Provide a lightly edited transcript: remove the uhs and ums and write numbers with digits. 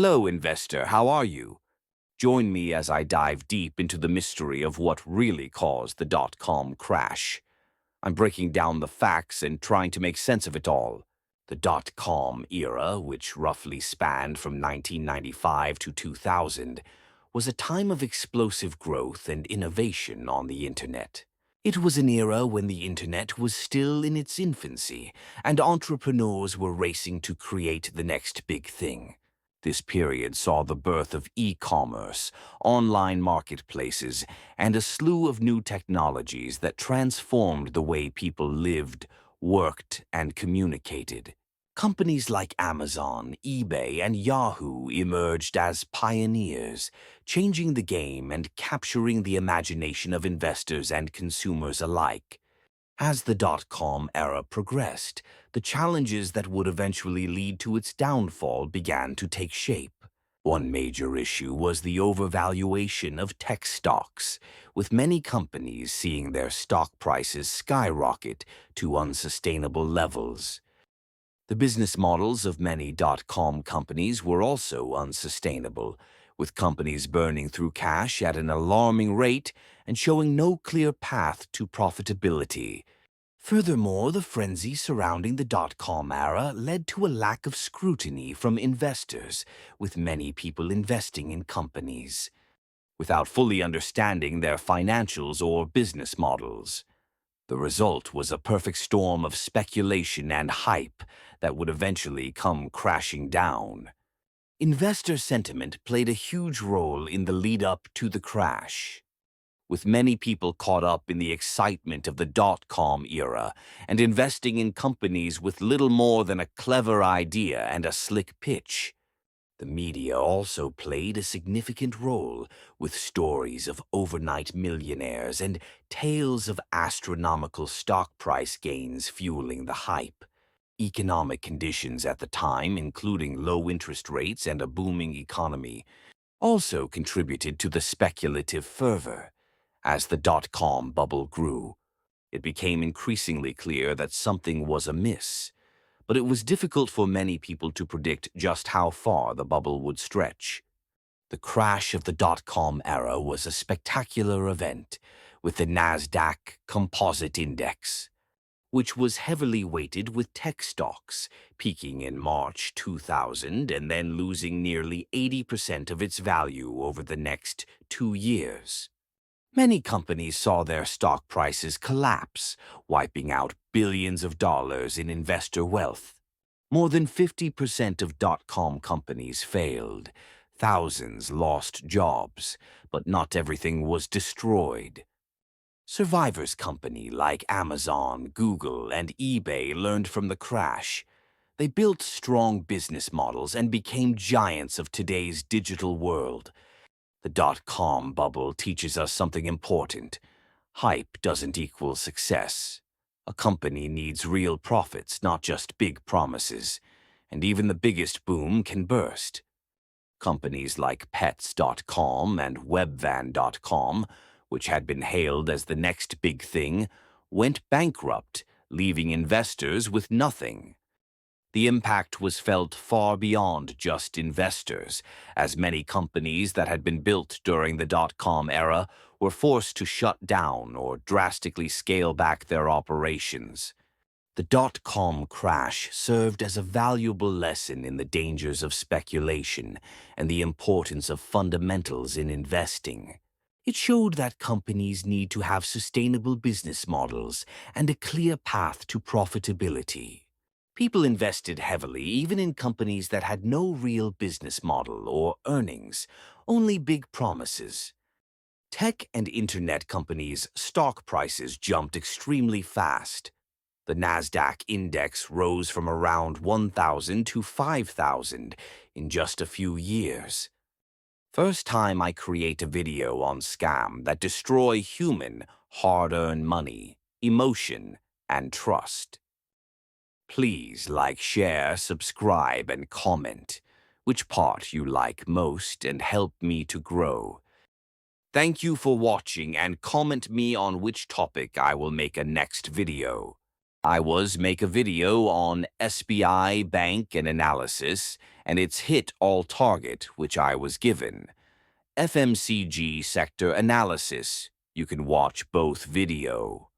Hello, investor. How are you? Join me as I dive deep into the mystery of what really caused the dot-com crash. I'm breaking down the facts and trying to make sense of it all. The dot-com era, which roughly spanned from 1995 to 2000, was a time of explosive growth and innovation on the internet. It was an era when the internet was still in its infancy, and entrepreneurs were racing to create the next big thing. This period saw the birth of e-commerce, online marketplaces, and a slew of new technologies that transformed the way people lived, worked, and communicated. Companies like Amazon, eBay, and Yahoo emerged as pioneers, changing the game and capturing the imagination of investors and consumers alike. As the dot-com era progressed, the challenges that would eventually lead to its downfall began to take shape. One major issue was the overvaluation of tech stocks, with many companies seeing their stock prices skyrocket to unsustainable levels. The business models of many dot-com companies were also unsustainable, with companies burning through cash at an alarming rate and showing no clear path to profitability. Furthermore, the frenzy surrounding the dot-com era led to a lack of scrutiny from investors, with many people investing in companies without fully understanding their financials or business models. The result was a perfect storm of speculation and hype that would eventually come crashing down. Investor sentiment played a huge role in the lead-up to the crash, with many people caught up in the excitement of the dot-com era and investing in companies with little more than a clever idea and a slick pitch. The media also played a significant role, with stories of overnight millionaires and tales of astronomical stock price gains fueling the hype. Economic conditions at the time, including low interest rates and a booming economy, also contributed to the speculative fervor. As the dot-com bubble grew, it became increasingly clear that something was amiss, but it was difficult for many people to predict just how far the bubble would stretch. The crash of the dot-com era was a spectacular event, with the Nasdaq Composite Index, which was heavily weighted with tech stocks, peaking in March 2000 and then losing nearly 80% of its value over the next 2 years. Many companies saw their stock prices collapse, wiping out billions of dollars in investor wealth. More than 50% of dot-com companies failed. Thousands lost jobs, but not everything was destroyed. Survivors companies like Amazon, Google, and eBay learned from the crash. They built strong business models and became giants of today's digital world. The dot-com bubble teaches us something important. Hype doesn't equal success. A company needs real profits, not just big promises. And even the biggest boom can burst. Companies like Pets.com and Webvan.com, which had been hailed as the next big thing, went bankrupt, leaving investors with nothing. The impact was felt far beyond just investors, as many companies that had been built during the dot-com era were forced to shut down or drastically scale back their operations. The dot-com crash served as a valuable lesson in the dangers of speculation and the importance of fundamentals in investing. It showed that companies need to have sustainable business models and a clear path to profitability. People invested heavily even in companies that had no real business model or earnings, only big promises. Tech and internet companies' stock prices jumped extremely fast. The Nasdaq index rose from around 1,000 to 5,000 in just a few years. First time I create a video on scam that destroy human, hard-earned money, emotion, and trust. Please like, share, subscribe, and comment which part you like most and help me to grow. Thank you for watching and comment me on which topic I will make a next video. I was make a video on SBI Bank and analysis, and it's hit all target which I was given. FMCG sector analysis. You can watch both video.